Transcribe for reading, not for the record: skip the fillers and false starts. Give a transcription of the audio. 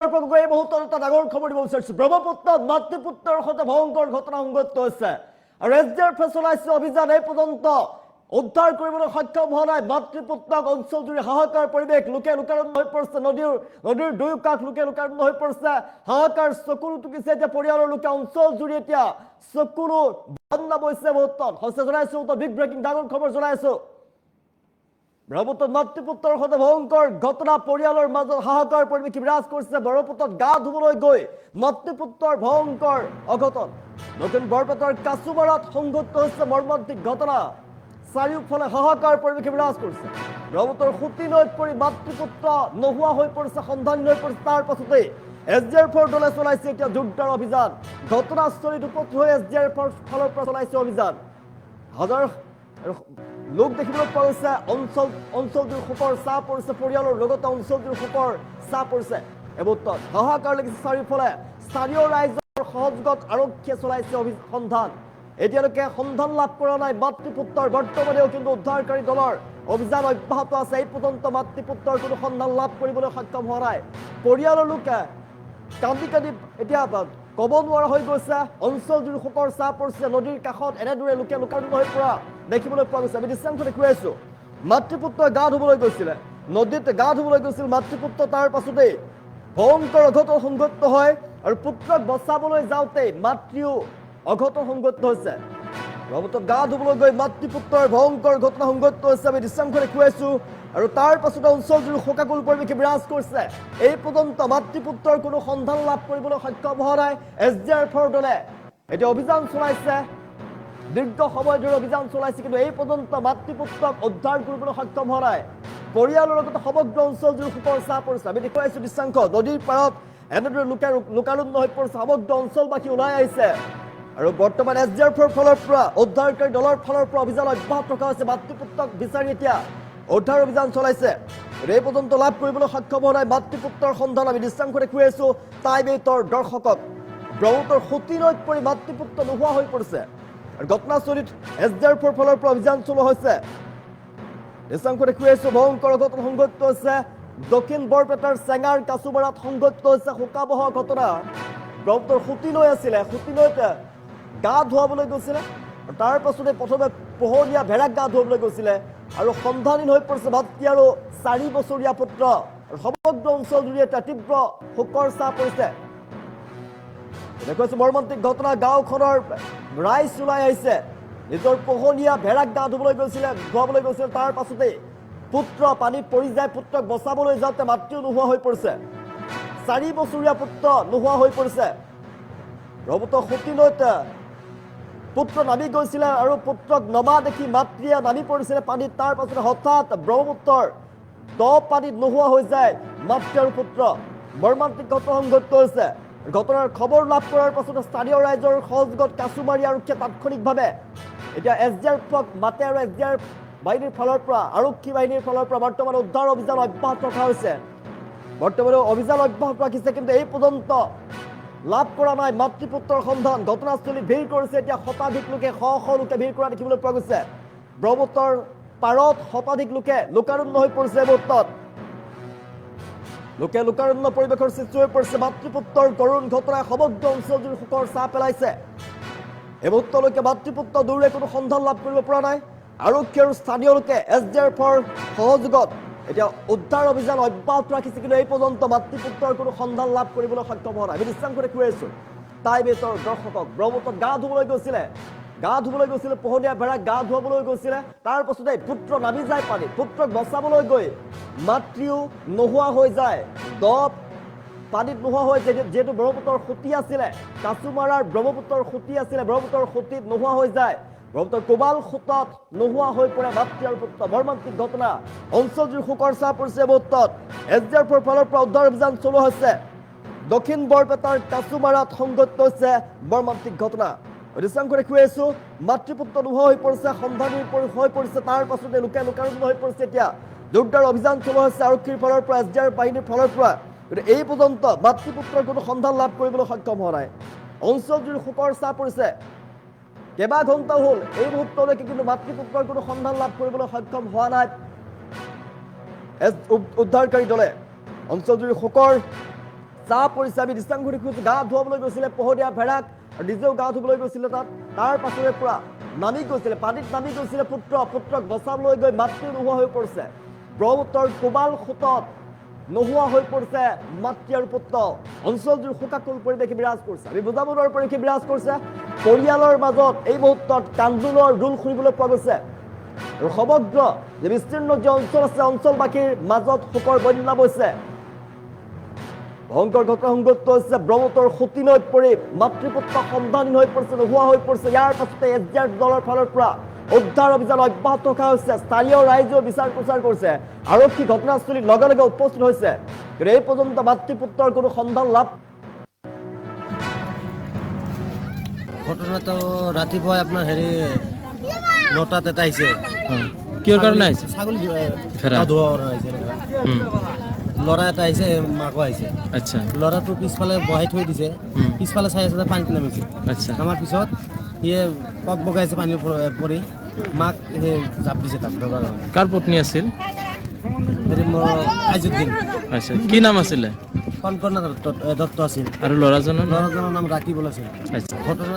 এই মুহূৰ্তত এটা ডাঙৰ খবৰ দিব বিচাৰিছো। ব্ৰহ্মপুত্ৰত মাতৃপুত্ৰৰ সৈতে ভয়ংকৰ ঘটনা সংঘটিত হৈছে আৰু SDRF চলাইছে অভিযান। এই পৰ্যন্ত উদ্ধাৰ কৰিবলৈ সক্ষম হোৱা নাই মাতৃপুত্ৰক। অঞ্চলজুৰি হাহাকাৰ পৰিৱেশ, লোকে লোকাৰণ্য হৈ পৰিছে। নদীৰ দুয়ো কাষ লোকে লোকাৰণ্য হৈ পৰিছে। হাহাকাৰ চকুলো টুকিছে এতিয়া পৰিয়ালৰ লোকে। অঞ্চলজুৰি এতিয়া চকুলো বন্ধ বৈছে। মুহূৰ্তত হৈছে জনাইছো, বিগ ব্ৰেকিং ডাঙৰ খবৰ জনাইছো। ব্ৰহ্মপুত্ৰত মাতৃপুত্ৰৰ সৈতে ভয়ংকৰ ঘটনা, পৰিয়ালৰ মাজত হাহাকাৰ পৰিৱেশ বিৰাজ কৰিছে। ব্ৰহ্মপুত্ৰত গা ধুবলৈ গৈ মাতৃপুত্ৰৰ ভয়ংকৰ অঘটন। নতুন বৰপেটাৰ কাছুমাৰাত সংঘটিত হৈছে মৰ্মান্তিক ঘটনা। চাৰিওফালে হাহাকাৰ পৰিৱেশ বিৰাজ কৰিছে। ব্ৰহ্মপুত্ৰৰ সুতি নৈত পৰি মাতৃপুত্ৰ নোহোৱা হৈ পৰিছে, সন্ধানী হৈ পৰিছে। তাৰ পাছতেই SDRFৰ দলে চলাইছে এতিয়া জোৰদাৰ অভিযান। ঘটনাস্থলীত উপস্থিত হৈ SDRFৰ ফালৰ পৰা চলাইছে অভিযান। হাজাৰ লোক দেখিবলৈ পোৱা গৈছে। অঞ্চলটোৰ শোকৰ চাহ পৰিছে, পৰিয়ালৰ লগতে অঞ্চলটোৰ শোকৰ চাহ পৰিছে। এই মুহূৰ্তত হাহাকাৰ লাগিছে চাৰিওফালে। স্থানীয় ৰাইজৰ সহযোগত আৰক্ষীয়ে চলাইছে সন্ধান। এতিয়ালৈকে সন্ধান লাভ কৰা নাই মাতৃপুত্ৰৰ। বৰ্তমানেও কিন্তু উদ্ধাৰকাৰী দলৰ অভিযান অব্যাহত আছে। এই পৰ্যন্ত মাতৃপুত্ৰৰ কোনো সন্ধান লাভ কৰিবলৈ সক্ষম হোৱা নাই। পৰিয়ালৰ লোকে কান্দি কান্দি এতিয়া ক'ব নোৱাৰা হৈ গৈছে। অঞ্চলজুৰি শোকৰ চাহ পৰিছে। নদীৰ কাষত এনেদৰে লোকে লোকাৰণ্য হৈ পৰা দেখিবলৈ পোৱা গৈছে। আমি দৃশ্যাংশ দেখুৱাইছো। মাতৃপুত্ৰই গা ধুবলৈ গৈছিলে, নদীত গা ধুবলৈ গৈছিল মাতৃপুত্ৰ। তাৰ পাছতেই ভয়ংকৰ অঘটন সংঘটিত হয় আৰু পুত্ৰক বচাবলৈ যাওঁতেই মাতৃও অঘটন সংঘটিত হৈছে। ব্ৰহ্মপুত্ৰত গা ধুবলৈ গৈ মাতৃপুত্ৰৰ ভয়ংকৰ ঘটনা সংঘটিত হৈছে। আমি দৃশ্যাংশ দেখুৱাইছো আৰু তাৰ পাছতে অঞ্চলজুৰি শোকাকুল পৰিৱেশ বিৰাজ কৰিছে। এই পৰ্যন্ত মাতৃপুত্ৰৰ কোনো সন্ধান লাভ কৰিবলৈ সক্ষম হোৱা নাই SDRFৰ দলে। এতিয়া অভিযান চলাইছে, দীৰ্ঘ সময় ধৰি অভিযান চলাইছে, কিন্তু এই পৰ্যন্ত মাতৃপুত্ৰক উদ্ধাৰ কৰিবলৈ সক্ষম হোৱা নাই। পৰিয়ালৰ লগতে সমগ্ৰ অঞ্চলজুৰি শোকৰ চাহ পৰিছে। আমি দেখুৱাইছো দৃশ্যাংশ। নদীৰ পাৰত এনেদৰে লোকাৰণ্য হৈ পৰিছে। সমগ্ৰ অঞ্চলবাসী ওলাই আহিছে আৰু বৰ্তমান SDRFৰ ফালৰ পৰা উদ্ধাৰকাৰী দলৰ ফালৰ পৰা অভিযান অব্যাহত ৰখা হৈছে। মাতৃপুত্ৰক বিচাৰি এতিয়া উদ্ধাৰ অভিযান চলাইছে। এই পৰ্যন্ত লাভ কৰিবলৈ সক্ষম হোৱা নাই মাতৃপুত্ৰৰ সন্ধান। আমি দৃশ্যাংশ দেখুৱাইছো টাইম 8ৰ দৰ্শকক। ব্ৰহ্মপুত্ৰৰ সুতি নৈত পৰি মাতৃপুত্ৰ নোহোৱা হৈ পৰিছে। ঘটনাস্থলীত SDRFৰ ফালৰ পৰা অভিযান চলোৱা হৈছে। দৃশ্যাংশ দেখুৱাইছো। ভয়ংকৰ অঘটন সংঘটিত হৈছে দক্ষিণ বৰপেটাৰ চেঙাৰ কাছুমাৰাত সংঘটিত হৈছে শোকাবহ ঘটনা। ব্ৰহ্মপুত্ৰৰ সুতি নৈ আছিলে, সুতি নৈত গা ধুৱাবলৈ গৈছিলে। তাৰ পাছতে প্ৰথমে পোহনীয়া ভেড়াক গা ধুৱাবলৈ গৈছিলে আৰু সন্ধানহীন হৈ পৰিছে ভাতৃ আৰু 4 বছৰীয়া পুত্ৰ। সমগ্ৰ অঞ্চলজুৰি এটা তীব্ৰ শোকৰ চাহ পৰিছে। দেখুৱাইছো মৰ্মান্তিক ঘটনা। গাঁওখনৰ ৰাইজ ওলাই আহিছে। নিজৰ পোহনীয়া ভেড়াক গা ধুৱাবলৈ গৈছিলে। তাৰ পাছতেই পুত্ৰ পানীত পৰি যায়। পুত্ৰক বচাবলৈ যাওঁতে মাতৃও নোহোৱা হৈ পৰিছে। 4 বছৰীয়া পুত্ৰ নোহোৱা হৈ পৰিছে। ব্ৰহ্মপুত্ৰৰ সুতি নৈত পুত্ৰ নামি গৈছিলে আৰু পুত্ৰক নমা দেখি মাতৃয়ে নামি পৰিছিলে পানীত। তাৰ পাছতে হঠাৎ ব্ৰহ্মপুত্ৰৰ দ পানীত নোহোৱা হৈ যায় মাতৃ আৰু পুত্ৰ। মৰ্মান্তিক ঘটনা সংঘটিত হৈছে। ঘটনাৰ খবৰ লাভ কৰাৰ পাছতে স্থানীয় ৰাইজৰ সহযোগত কাছুমাৰী আৰক্ষীয়ে তাৎক্ষণিকভাৱে এতিয়া SDRFক মাতে আৰু SDRF বাহিনীৰ ফালৰ পৰা, আৰক্ষী বাহিনীৰ ফালৰ পৰা বৰ্তমান উদ্ধাৰ অভিযান অব্যাহত ৰখা হৈছে। বৰ্তমানে অভিযান অব্যাহত ৰাখিছে, কিন্তু এই পৰ্যন্ত লাভ কৰা নাই মাতৃপুত্ৰৰ সন্ধান। ঘটনাস্থলীত ভিৰ কৰিছে এতিয়া শতাধিক লোকে, শ লোকে ভিৰ কৰা দেখিবলৈ পোৱা গৈছে। ব্ৰহ্মপুত্ৰৰ পাৰত শতাধিক লোকে লোকাৰণ্য হৈ পৰিছে। মুহূৰ্তত লোকে লোকাৰণ্য পৰিৱেশৰ সৃষ্টি হৈ পৰিছে। মাতৃপুত্ৰৰ কৰুণ ঘটনাই সমগ্ৰ অঞ্চলজুৰি শোকৰ চাহ পেলাইছে। এই মুহূৰ্তলৈকে মাতৃপুত্ৰ দৌৰে কোনো সন্ধান লাভ কৰিব পৰা নাই। আৰক্ষী আৰু স্থানীয় লোকে SDRFৰ সহযোগত এতিয়া উদ্ধাৰ অভিযান অব্যাহত ৰাখিছে, কিন্তু এই পৰ্যন্ত মাতৃপুত্ৰৰ কোনো সন্ধান লাভ কৰিবলৈ সক্ষম হোৱা নাই। আমি দৃশ্যাংশ দেখুৱাইছো টাইম 8ৰ দৰ্শকক। ব্ৰহ্মপুত্ৰত গা ধুবলৈ গৈছিলে, পোহনীয়া ভেড়াক গা ধুৱাবলৈ গৈছিলে। তাৰ পাছতে পুত্ৰ নামি যায় পানীত। পুত্ৰক বচাবলৈ গৈ মাতৃও নোহোৱা হৈ যায়। পানীত নোহোৱা হৈ, যিহেতু ব্ৰহ্মপুত্ৰৰ সুতি আছিলে, কাছুমাৰাৰ ব্ৰহ্মপুত্ৰৰ সুতি আছিলে, ব্ৰহ্মপুত্ৰৰ সুতিত নোহোৱা হৈ যায়। ব্ৰহ্মপুত্ৰৰ কোবাল সোঁতত নোহোৱা হৈ পৰে মাতৃ আৰু পুত্ৰ। মৰ্মান্তিক ঘটনা। অঞ্চলজুৰি শোকৰ চাহ পৰিছে। মুহূৰ্তত SDRFৰ ফালৰ পৰা উদ্ধাৰ অভিযান চলোৱা হৈছে। দক্ষিণ বৰপেটাৰ কাছুমাৰাত সংঘটিত হৈছে মৰ্মান্তিক ঘটনা। দৃশ্যাংশ দেখুৱাইছো। মাতৃপুত্ৰ নোহোৱা হৈ পৰিছে, সন্ধানী হৈ পৰিছে। তাৰ পাছতে লোকে লোকাৰণ্য হৈ পৰিছে। এতিয়া জোৰদাৰ অভিযান চলোৱা হৈছে আৰক্ষীৰ ফালৰ পৰা, SDRF বাহিনীৰ ফালৰ পৰা। কিন্তু এই পৰ্যন্ত মাতৃপুত্ৰৰ কোনো সন্ধান লাভ কৰিবলৈ সক্ষম হোৱা নাই। অঞ্চলজুৰি শোকৰ চাহ পৰিছে। কেইবা ঘণ্টাও হ'ল এই মুহূৰ্তলৈকে, কিন্তু মাতৃপুত্ৰৰ কোনো সন্ধান লাভ কৰিবলৈ সক্ষম হোৱা নাই উদ্ধাৰকাৰী দলে। অঞ্চলজুৰি শোকৰ চাপ পৰিছে। আমি দৃষ্টান্ত ঘূৰি ফুৰিছোঁ, গা ধুৱাবলৈ গৈছিলে পোহৰীয়া ভেড়াক আৰু নিজেও গা ধুবলৈ গৈছিলে তাত। তাৰ পাছৰে পৰা নামি গৈছিলে, পানীত নামি গৈছিলে পুত্ৰক বচাবলৈ গৈ মাতৃ নোহোৱা হৈ পৰিছে। ব্ৰহ্মপুত্ৰৰ কোবাল সোঁতত নোহোৱা হৈ পৰিছে মাতৃ আৰু পুত্ৰ। অঞ্চলটোৰ শোকাকুল পৰিৱেশে বিৰাজ কৰিছে। আমি বুজাব নোৱাৰা পৰিৱেশে বিৰাজ কৰিছে। পৰিয়ালৰ মাজত এই মুহূৰ্তত কান্দোনৰ ৰোল শুনিবলৈ পোৱা গৈছে আৰু সমগ্ৰ যে বিস্তীৰ্ণ যে অঞ্চল আছে, অঞ্চলবাসীৰ মাজত শোকৰ বন্যা বৈছে। ভয়ংকৰ ঘটনা সংঘটিত হৈছে। ব্ৰহ্মপুত্ৰৰ সতী নৈত পৰি মাতৃপুত্ৰ সন্ধানহীন হৈ পৰিছে, নোহোৱা হৈ পৰিছে। ইয়াৰ পাছতে SDR দলৰ ফালৰ পৰা উদ্ধাৰ অভিযান অব্যাহত ৰখা হৈছে। স্থানীয় ৰাইজেও বিচাৰ প্ৰচাৰ কৰিছে, আৰক্ষী ঘটনাস্থলীত লগে লগে উপস্থিত হৈছে, কিন্তু এই পৰ্যন্ত মাতৃপুত্ৰৰ কোনো সন্ধান লাভ। ঘটনাটো ৰাতিপুৱাই আপোনাৰ 9টাত এটা আহিছে। কিহৰ কাৰণে আহিছে? ছাগলী ফেৰা। আহিছে। ল'ৰা এটা আহিছে, মাকো আহিছে। আচ্ছা ল'ৰাটো পিছফালে বহাই থৈ দিছে, পিছফালে চাই আছে পানীত নামিছে। আচ্ছা নামাৰ পিছত সিয়ে পক বগাইছে পানী পৰি, মাক জাপ দিছে তাক ধৰাৰ কাৰণে। কাৰ পত্নী আছিল? আইজুদ্দিন। আচ্ছা কি নাম আছিলে? কনকনা দত্ত আছিল। আৰু ল'ৰাজনৰ নাম? ল'ৰাজনৰ নাম ৰাকিবুল আছিল। আচ্ছা ঘটনা